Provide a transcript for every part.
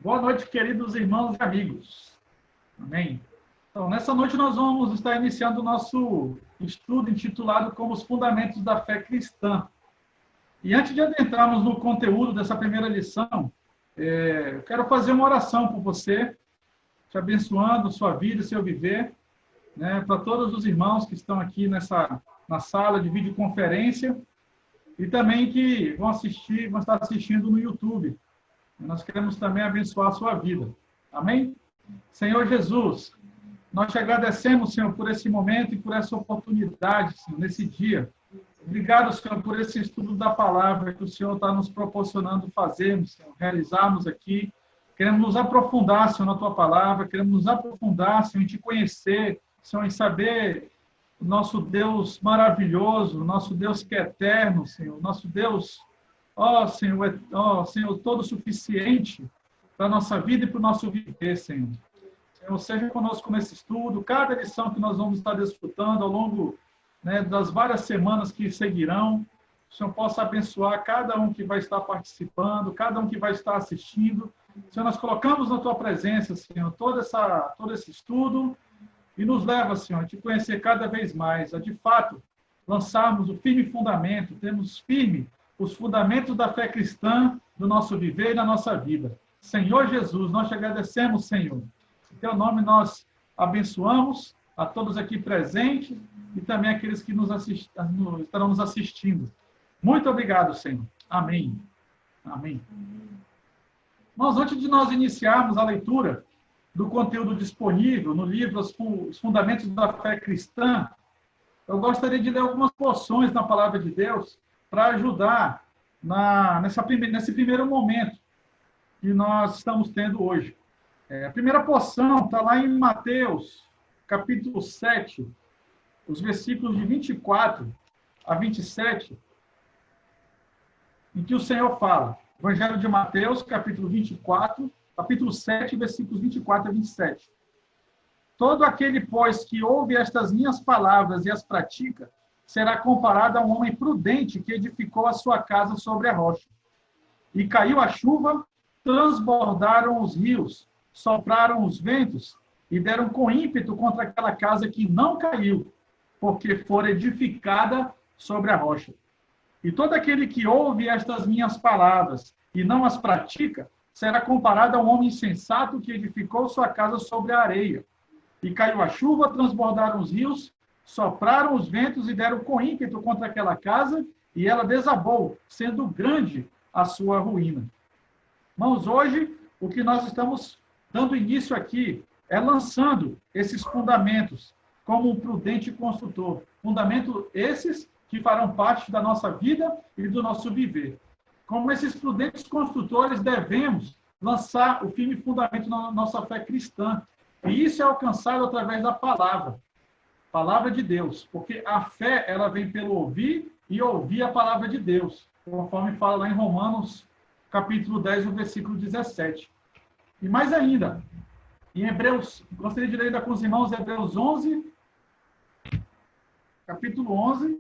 Boa noite, queridos irmãos e amigos. Amém? Então, nessa noite nós vamos estar iniciando o nosso estudo intitulado como os Fundamentos da Fé Cristã. E antes de adentrarmos no conteúdo dessa primeira lição, eu quero fazer uma oração por você, te abençoando sua vida, seu viver, né, para todos os irmãos que estão aqui na sala de videoconferência e também que vão estar assistindo no YouTube. Nós queremos também abençoar a sua vida. Amém? Senhor Jesus, nós te agradecemos, Senhor, por esse momento e por essa oportunidade, Senhor, nesse dia. Obrigado, Senhor, por esse estudo da palavra que o Senhor está nos proporcionando fazermos, Senhor, realizarmos aqui. Queremos nos aprofundar, Senhor, na tua palavra, queremos nos aprofundar, Senhor, em te conhecer, Senhor, em saber o nosso Deus maravilhoso, o nosso Deus que é eterno, Senhor, o nosso Deus, Senhor, todo suficiente para a nossa vida e para o nosso viver, Senhor. Senhor, seja conosco nesse estudo, cada lição que nós vamos estar desfrutando ao longo, né, das várias semanas que seguirão. O Senhor possa abençoar cada um que vai estar participando, cada um que vai estar assistindo. Senhor, nós colocamos na tua presença, Senhor, todo esse estudo e nos leva, Senhor, a te conhecer cada vez mais, a de fato lançarmos o firme fundamento, temos firme os fundamentos da fé cristã do nosso viver e da nossa vida. Senhor Jesus, nós te agradecemos, Senhor. Em teu nome nós abençoamos a todos aqui presentes e também aqueles que estarão nos assistindo. Muito obrigado, Senhor. Amém. Amém. Mas antes de nós iniciarmos a leitura do conteúdo disponível no livro Os Fundamentos da Fé Cristã, eu gostaria de ler algumas porções na Palavra de Deus para ajudar nesse primeiro momento que nós estamos tendo hoje. A primeira porção está lá em Mateus, capítulo 7, os versículos de 24 a 27, em que o Senhor fala. Evangelho de Mateus, capítulo 7, versículos 24 a 27. Todo aquele, pois, que ouve estas minhas palavras e as pratica, será comparado a um homem prudente que edificou a sua casa sobre a rocha. E caiu a chuva, transbordaram os rios, sopraram os ventos e deram com ímpeto contra aquela casa que não caiu, porque fora edificada sobre a rocha. E todo aquele que ouve estas minhas palavras e não as pratica, será comparado a um homem insensato que edificou sua casa sobre a areia. E caiu a chuva, transbordaram os rios, sopraram os ventos e deram com ímpeto contra aquela casa, e ela desabou, sendo grande a sua ruína. Irmãos, hoje, o que nós estamos dando início aqui é lançando esses fundamentos como um prudente construtor. Fundamentos esses que farão parte da nossa vida e do nosso viver. Como esses prudentes construtores, devemos lançar o firme fundamento na nossa fé cristã. E isso é alcançado através da palavra de Deus, porque a fé ela vem pelo ouvir e ouvir a palavra de Deus, conforme fala lá em Romanos, capítulo 10, o versículo 17. E mais ainda, em Hebreus, gostaria de ler ainda com os irmãos Hebreus 11, capítulo 11,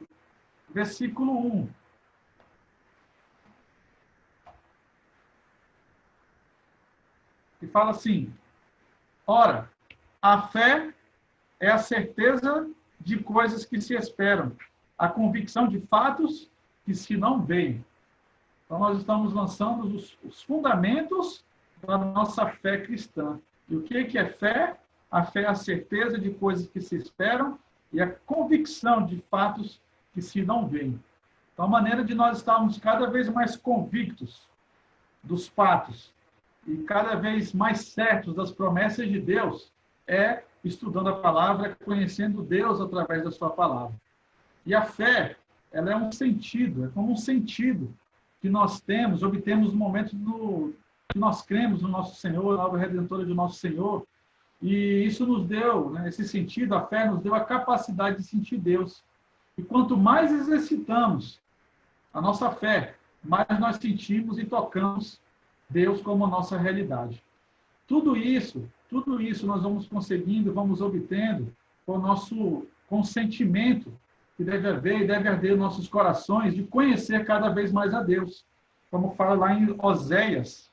versículo 1. Que fala assim: ora, a fé é a certeza de coisas que se esperam, a convicção de fatos que se não veem. Então, nós estamos lançando os fundamentos da nossa fé cristã. E o que é fé? A fé é a certeza de coisas que se esperam e a convicção de fatos que se não veem. Então, a maneira de nós estarmos cada vez mais convictos dos fatos e cada vez mais certos das promessas de Deus é estudando a palavra, conhecendo Deus através da sua palavra. E a fé, ela é um sentido, é como um sentido que nós obtemos no momento que nós cremos no nosso Senhor, na obra redentora do nosso Senhor, e isso nos deu, né, esse sentido, a fé nos deu a capacidade de sentir Deus. E quanto mais exercitamos a nossa fé, mais nós sentimos e tocamos Deus como nossa realidade. Tudo isso nós vamos conseguindo, vamos obtendo com o nosso consentimento que deve haver e deve arder em nossos corações de conhecer cada vez mais a Deus. Como fala lá em Oséias,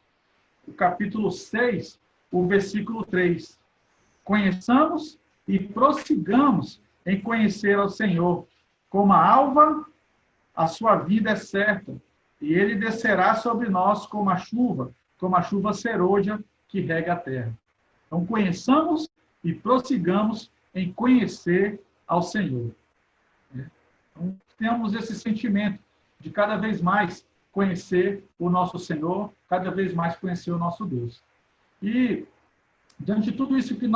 o capítulo 6, o versículo 3. Conheçamos e prossigamos em conhecer ao Senhor. Como a alva, a sua vida é certa, e ele descerá sobre nós como a chuva serôdia que rega a terra. Então, conheçamos e prossigamos em conhecer ao Senhor. Então, temos esse sentimento de cada vez mais conhecer o nosso Senhor, cada vez mais conhecer o nosso Deus. E, diante de tudo isso que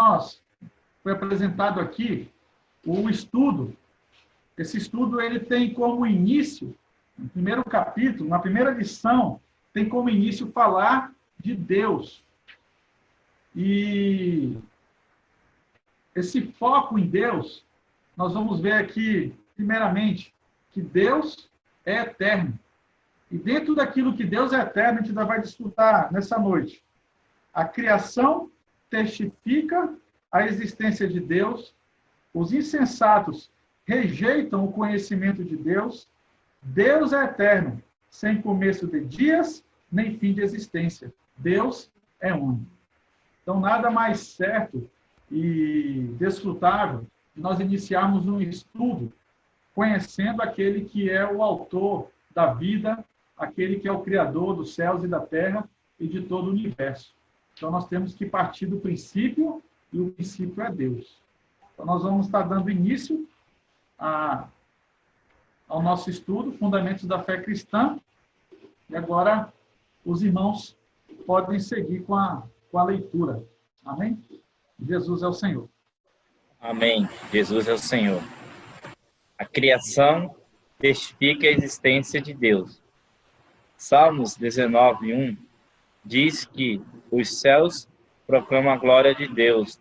foi apresentado aqui, esse estudo ele tem como início, no primeiro capítulo, na primeira lição, tem como início falar de Deus. E esse foco em Deus, nós vamos ver aqui, primeiramente, que Deus é eterno. E dentro daquilo que Deus é eterno, a gente ainda vai desfrutar nessa noite. A criação testifica a existência de Deus, os insensatos rejeitam o conhecimento de Deus, Deus é eterno, sem começo de dias, nem fim de existência. Deus é único. Então, nada mais certo e desfrutável de nós iniciarmos um estudo conhecendo aquele que é o autor da vida, aquele que é o criador dos céus e da terra e de todo o universo. Então, nós temos que partir do princípio, e o princípio é Deus. Então, nós vamos estar dando início ao nosso estudo, Fundamentos da Fé Cristã, e agora os irmãos podem seguir com a leitura. Amém? Jesus é o Senhor. Amém. Jesus é o Senhor. A criação testifica a existência de Deus. Salmos 19:1 diz que os céus proclamam a glória de Deus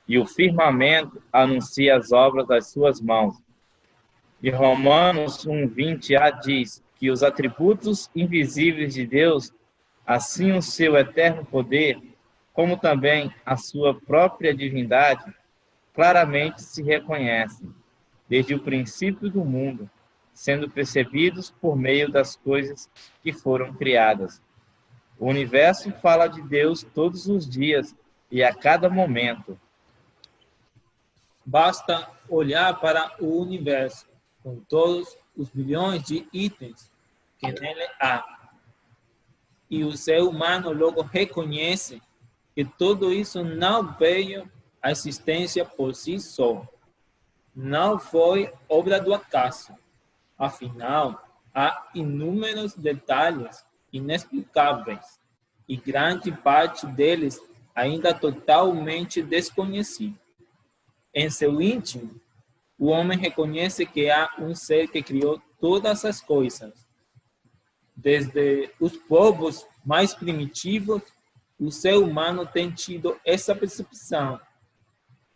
e o firmamento anuncia as obras das suas mãos. E Romanos 1:20a diz que os atributos invisíveis de Deus, assim o seu eterno poder, como também a sua própria divindade, claramente se reconhecem, desde o princípio do mundo, sendo percebidos por meio das coisas que foram criadas. O universo fala de Deus todos os dias e a cada momento. Basta olhar para o universo, com todos os bilhões de itens que nele há. E o ser humano logo reconhece que tudo isso não veio à existência por si só. Não foi obra do acaso. Afinal, há inúmeros detalhes inexplicáveis e grande parte deles ainda totalmente desconhecidos. Em seu íntimo, o homem reconhece que há um ser que criou todas as coisas. Desde os povos mais primitivos, o ser humano tem tido essa percepção.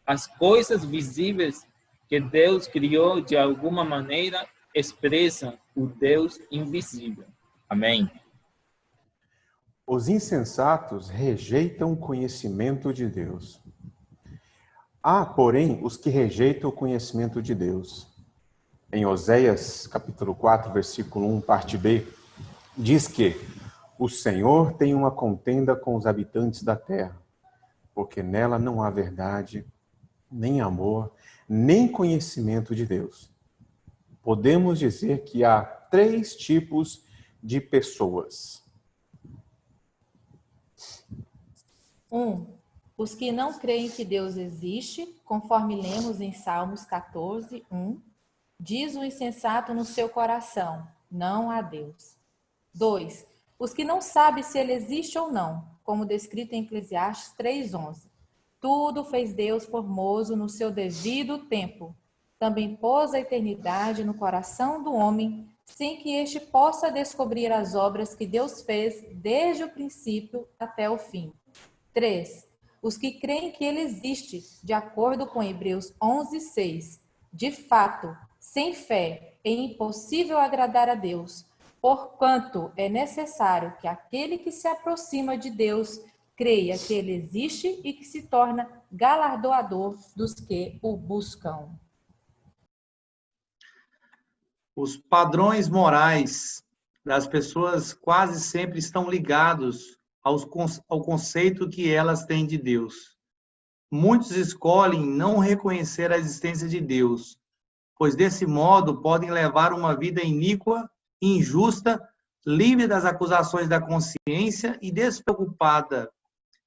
As coisas visíveis que Deus criou, de alguma maneira, expressam o Deus invisível. Amém. Os insensatos rejeitam o conhecimento de Deus. Há, porém, os que rejeitam o conhecimento de Deus. Em Oséias, capítulo 4, versículo 1, parte B, diz que o Senhor tem uma contenda com os habitantes da terra, porque nela não há verdade, nem amor, nem conhecimento de Deus. Podemos dizer que há 3 tipos de pessoas. 1. Os que não creem que Deus existe, conforme lemos em Salmos 14, 1. Diz o insensato no seu coração, não há Deus. 2. Os que não sabem se ele existe ou não, como descrito em Eclesiastes 3:11. Tudo fez Deus formoso no seu devido tempo. Também pôs a eternidade no coração do homem, sem que este possa descobrir as obras que Deus fez desde o princípio até o fim. 3. Os que creem que ele existe, de acordo com Hebreus 11:6. De fato, sem fé é impossível agradar a Deus, porquanto é necessário que aquele que se aproxima de Deus creia que ele existe e que se torna galardoador dos que o buscam. Os padrões morais das pessoas quase sempre estão ligados ao conceito que elas têm de Deus. Muitos escolhem não reconhecer a existência de Deus, pois desse modo podem levar uma vida iníqua, injusta, livre das acusações da consciência e despreocupada,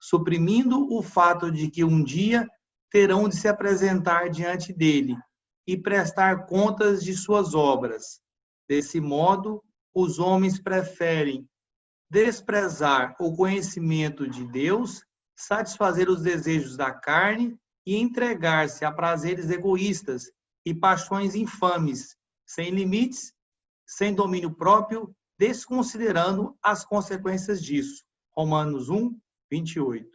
suprimindo o fato de que um dia terão de se apresentar diante dele e prestar contas de suas obras. Desse modo, os homens preferem desprezar o conhecimento de Deus, satisfazer os desejos da carne e entregar-se a prazeres egoístas e paixões infames, sem limites, sem domínio próprio, desconsiderando as consequências disso. Romanos 1, 28.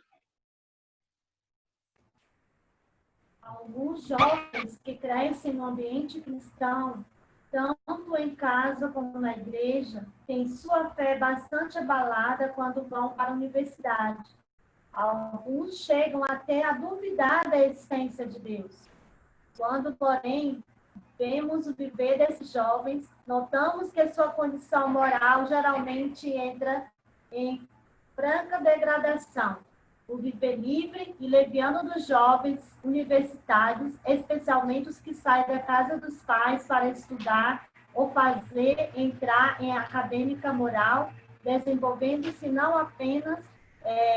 Alguns jovens que crescem no ambiente cristão, tanto em casa como na igreja, têm sua fé bastante abalada quando vão para a universidade. Alguns chegam até a duvidar da existência de Deus. Quando, porém, vemos o viver desses jovens, notamos que sua condição moral geralmente entra em franca degradação. O viver livre e leviano dos jovens universitários, especialmente os que saem da casa dos pais para estudar ou fazer entrar em acadêmica moral, desenvolvendo-se não apenas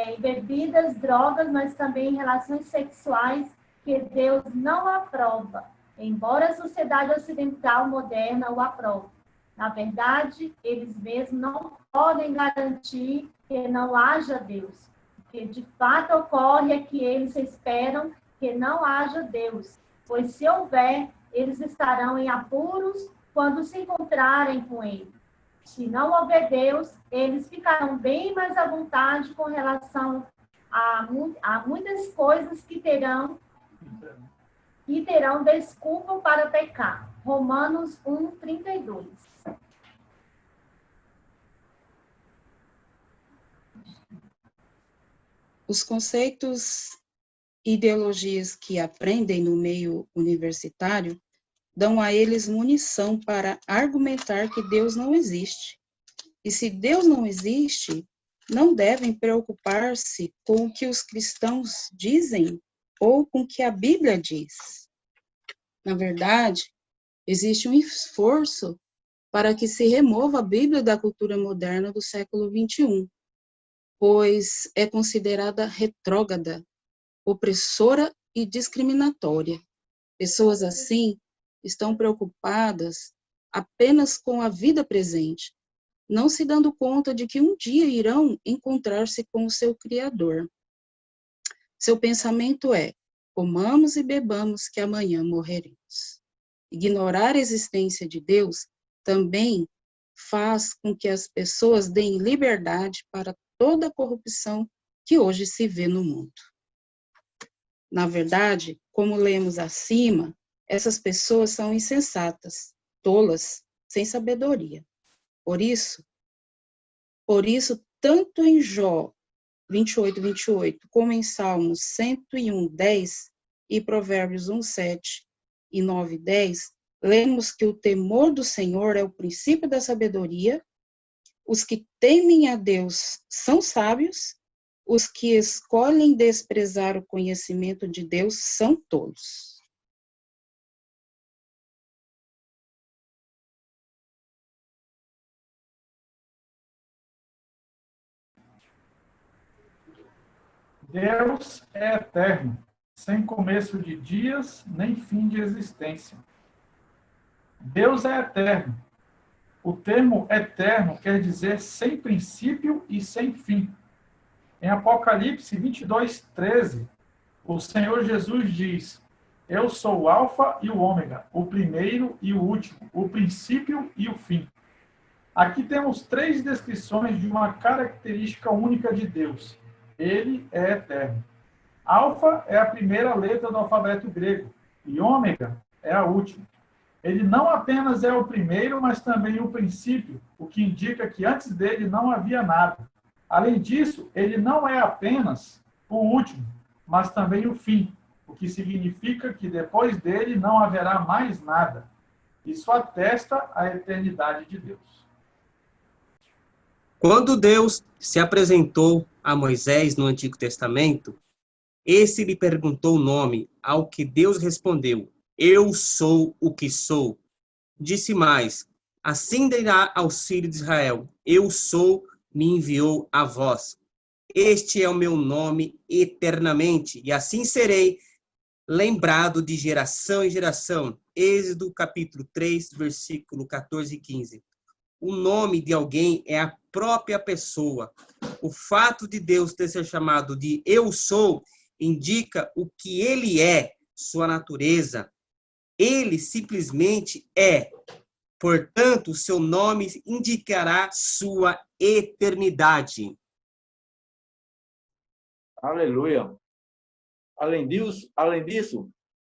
em bebidas, drogas, mas também em relações sexuais que Deus não aprova, embora a sociedade ocidental moderna o aprove. Na verdade, eles mesmos não podem garantir que não haja Deus. O que de fato ocorre é que eles esperam que não haja Deus, pois se houver, eles estarão em apuros quando se encontrarem com Ele. Se não houver Deus, eles ficarão bem mais à vontade com relação a muitas coisas que terão desculpa para pecar. Romanos 1, 32. Os conceitos e ideologias que aprendem no meio universitário dão a eles munição para argumentar que Deus não existe. E se Deus não existe, não devem preocupar-se com o que os cristãos dizem ou com o que a Bíblia diz. Na verdade, existe um esforço para que se remova a Bíblia da cultura moderna do século XXI, pois é considerada retrógrada, opressora e discriminatória. Pessoas assim estão preocupadas apenas com a vida presente, não se dando conta de que um dia irão encontrar-se com o seu Criador. Seu pensamento é: comamos e bebamos que amanhã morreremos. Ignorar a existência de Deus também faz com que as pessoas deem liberdade para toda a corrupção que hoje se vê no mundo. Na verdade, como lemos acima, essas pessoas são insensatas, tolas, sem sabedoria. Por isso, tanto em Jó 28, 28, como em Salmos 101, 10 e Provérbios 1, 7 e 9, 10, lemos que o temor do Senhor é o princípio da sabedoria. Os que temem a Deus são sábios, os que escolhem desprezar o conhecimento de Deus são tolos. Deus é eterno, sem começo de dias, nem fim de existência. Deus é eterno. O termo eterno quer dizer sem princípio e sem fim. Em Apocalipse 22, 13, o Senhor Jesus diz: eu sou o Alfa e o Ômega, o primeiro e o último, o princípio e o fim. Aqui temos 3 descrições de uma característica única de Deus. Ele é eterno. Alfa é a primeira letra do alfabeto grego e Ômega é a última. Ele não apenas é o primeiro, mas também o princípio, o que indica que antes dele não havia nada. Além disso, ele não é apenas o último, mas também o fim, o que significa que depois dele não haverá mais nada. Isso atesta a eternidade de Deus. Quando Deus se apresentou a Moisés no Antigo Testamento, esse lhe perguntou o nome, ao que Deus respondeu: eu sou o que sou. Disse mais: assim dirá aos filhos de Israel: eu sou, me enviou a vós. Este é o meu nome eternamente, e assim serei lembrado de geração em geração. Êxodo capítulo 3, versículo 14 e 15. O nome de alguém é a própria pessoa. O fato de Deus ter sido chamado de eu sou indica o que ele é, sua natureza. Ele simplesmente é. Portanto, seu nome indicará sua eternidade. Aleluia. Além disso,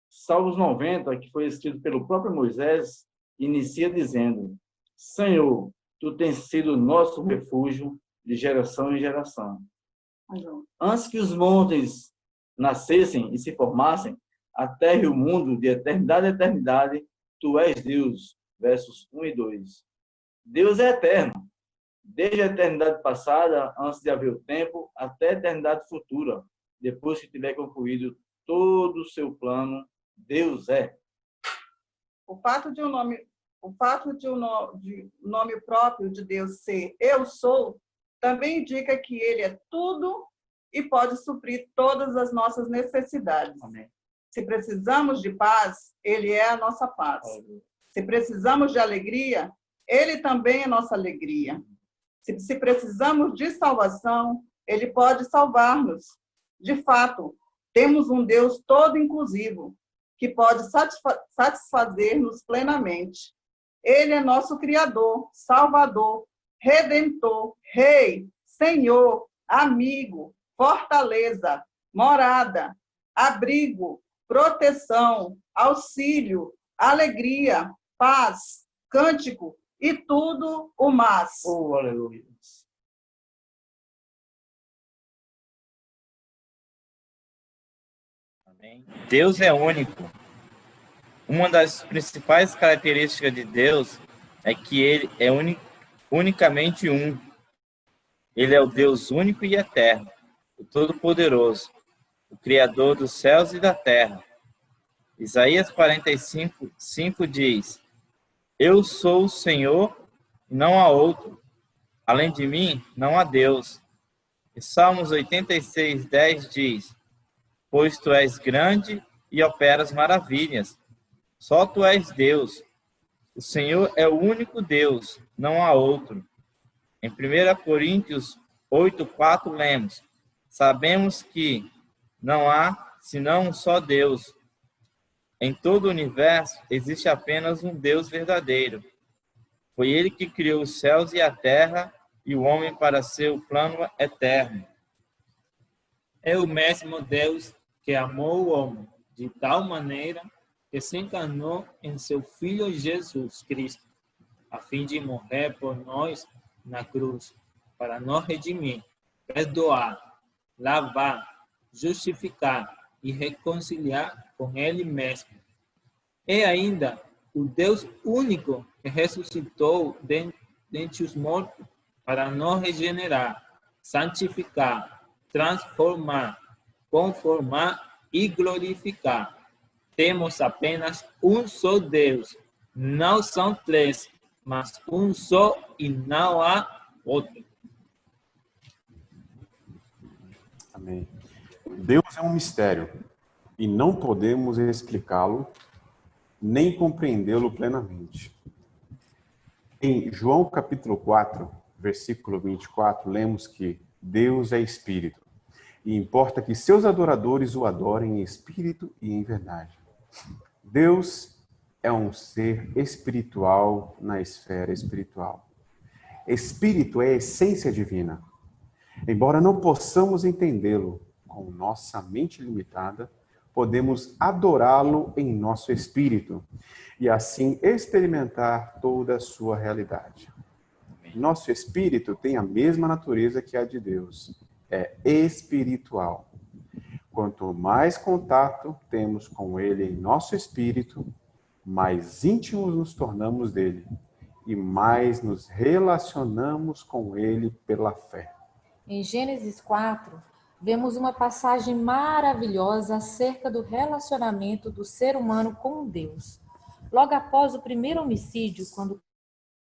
Salmos 90, que foi escrito pelo próprio Moisés, inicia dizendo: Senhor, tu tens sido nosso refúgio de geração em geração. Antes que os montes nascessem e se formassem, a terra e o mundo, de eternidade a eternidade, tu és Deus. Versos 1 e 2. Deus é eterno, desde a eternidade passada, antes de haver o tempo, até a eternidade futura, depois que tiver concluído todo o seu plano, Deus é. O fato de nome próprio de Deus ser eu sou, também indica que ele é tudo e pode suprir todas as nossas necessidades. Amém. Se precisamos de paz, ele é a nossa paz. Amém. Se precisamos de alegria, ele também é nossa alegria. Se precisamos de salvação, ele pode salvar-nos. De fato, temos um Deus todo inclusivo, que pode satisfazer-nos plenamente. Ele é nosso Criador, Salvador, Redentor, Rei, Senhor, amigo, fortaleza, morada, abrigo, proteção, auxílio, alegria, paz, cântico e tudo o mais. Oh, aleluia. Amém. Deus é único. Uma das principais características de Deus é que ele é unicamente um. Ele é o Deus único e eterno, o Todo-Poderoso, o Criador dos céus e da terra. Isaías 45:5 diz: eu sou o Senhor e não há outro. Além de mim, não há Deus. E Salmos 86:10 diz: pois tu és grande e operas maravilhas. Só tu és Deus. O Senhor é o único Deus, não há outro. Em 1 Coríntios 8:4 lemos: sabemos que não há senão um só Deus. Em todo o universo existe apenas um Deus verdadeiro. Foi ele que criou os céus e a terra e o homem para seu plano eterno. É o mesmo Deus que amou o homem de tal maneira que se encarnou em seu Filho Jesus Cristo, a fim de morrer por nós na cruz, para nos redimir, perdoar, lavar, justificar e reconciliar com Ele mesmo. É ainda o Deus único que ressuscitou dentre os mortos para nos regenerar, santificar, transformar, conformar e glorificar. Temos apenas um só Deus. Não são três, mas um só e não há outro. Amém. Deus é um mistério e não podemos explicá-lo nem compreendê-lo plenamente. Em João capítulo 4, versículo 24, lemos que Deus é espírito e importa que seus adoradores o adorem em espírito e em verdade. Deus é um ser espiritual na esfera espiritual. Espírito é a essência divina. Embora não possamos entendê-lo com nossa mente limitada, podemos adorá-lo em nosso espírito e assim experimentar toda a sua realidade. Nosso espírito tem a mesma natureza que a de Deus. É espiritual. Quanto mais contato temos com ele em nosso espírito, mais íntimos nos tornamos dele e mais nos relacionamos com ele pela fé. Em Gênesis 4, vemos uma passagem maravilhosa acerca do relacionamento do ser humano com Deus. Logo após o primeiro homicídio, quando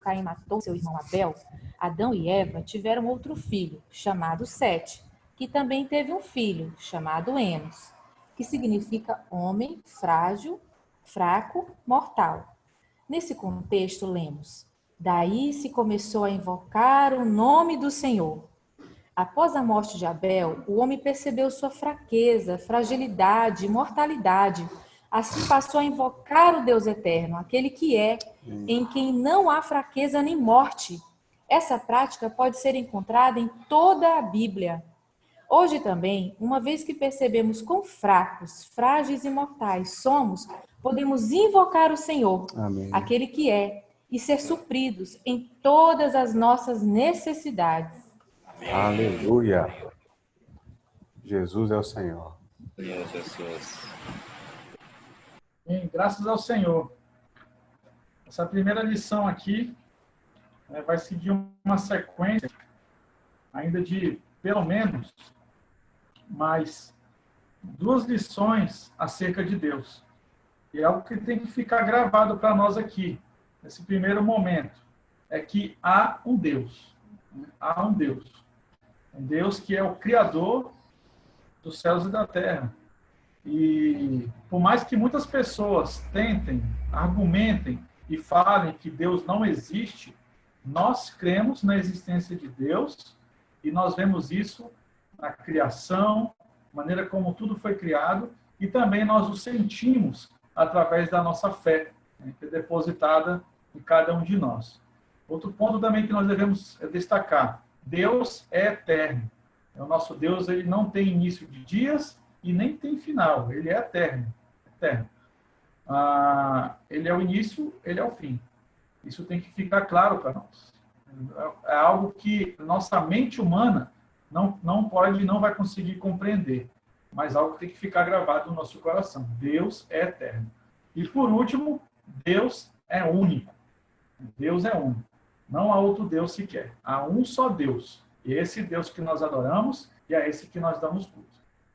Caim matou seu irmão Abel, Adão e Eva tiveram outro filho, chamado Sete, que também teve um filho, chamado Enos, que significa homem frágil, fraco, mortal. Nesse contexto, lemos: daí se começou a invocar o nome do Senhor. Após a morte de Abel, o homem percebeu sua fraqueza, fragilidade e mortalidade. Assim passou a invocar o Deus eterno, aquele que é, em quem não há fraqueza nem morte. Essa prática pode ser encontrada em toda a Bíblia. Hoje também, uma vez que percebemos quão fracos, frágeis e mortais somos, podemos invocar o Senhor, Amém. aquele que é, e ser supridos em todas as nossas necessidades. Aleluia. Jesus é o Senhor. Senhor Jesus. Bem, graças ao Senhor. Essa primeira lição aqui vai seguir uma sequência ainda de, pelo menos, mais 2 lições acerca de Deus. E é algo que tem que ficar gravado para nós aqui, nesse primeiro momento. É que há um Deus. Há um Deus. Um Deus que é o Criador dos céus e da terra. E por mais que muitas pessoas tentem, argumentem e falem que Deus não existe, nós cremos na existência de Deus e nós vemos isso na criação, maneira como tudo foi criado, e também nós o sentimos através da nossa fé, que é depositada em cada um de nós. Outro ponto também que nós devemos destacar: Deus é eterno. O nosso Deus, ele não tem início de dias e nem tem final. Ele é eterno. Eterno. Ele é o início, ele é o fim. Isso tem que ficar claro para nós. É algo que nossa mente humana não pode, não vai conseguir compreender. Mas algo que tem que ficar gravado no nosso coração. Deus é eterno. E por último, Deus é único. Deus é único. Não há outro Deus sequer. Há um só Deus. E esse Deus que nós adoramos e é esse que nós damos culto.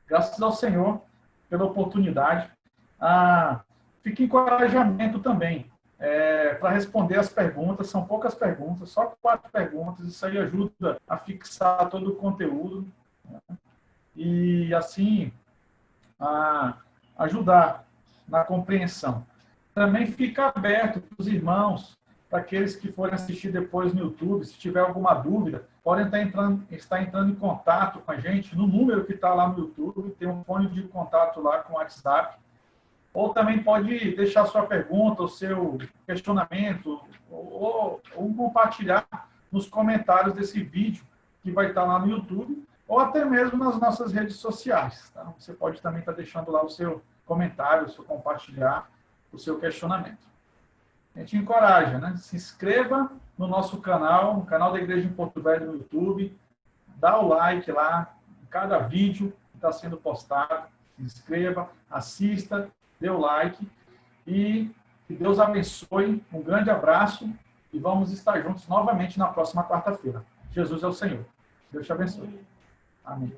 Graças ao Senhor pela oportunidade. Fica encorajamento também para responder as perguntas. São poucas perguntas, só 4 perguntas. Isso aí ajuda a fixar todo o conteúdo, né? E assim a ajudar na compreensão. Também fica aberto para os irmãos, para aqueles que forem assistir depois no YouTube. Se tiver alguma dúvida, podem estar entrando em contato com a gente no número que está lá no YouTube. Tem um fone de contato lá com o WhatsApp. Ou também pode deixar sua pergunta, o seu questionamento, ou compartilhar nos comentários desse vídeo que vai estar lá no YouTube, ou até mesmo nas nossas redes sociais. Tá? Você pode também estar deixando lá o seu comentário, o seu compartilhar, o seu questionamento. A gente encoraja, né? Se inscreva no nosso canal, no canal da Igreja em Porto Velho no YouTube, dá o like lá em cada vídeo que está sendo postado, se inscreva, assista, dê o like e que Deus abençoe. Um grande abraço e vamos estar juntos novamente na próxima quarta-feira. Jesus é o Senhor. Deus te abençoe. Amém.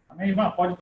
Amém, irmã? Pode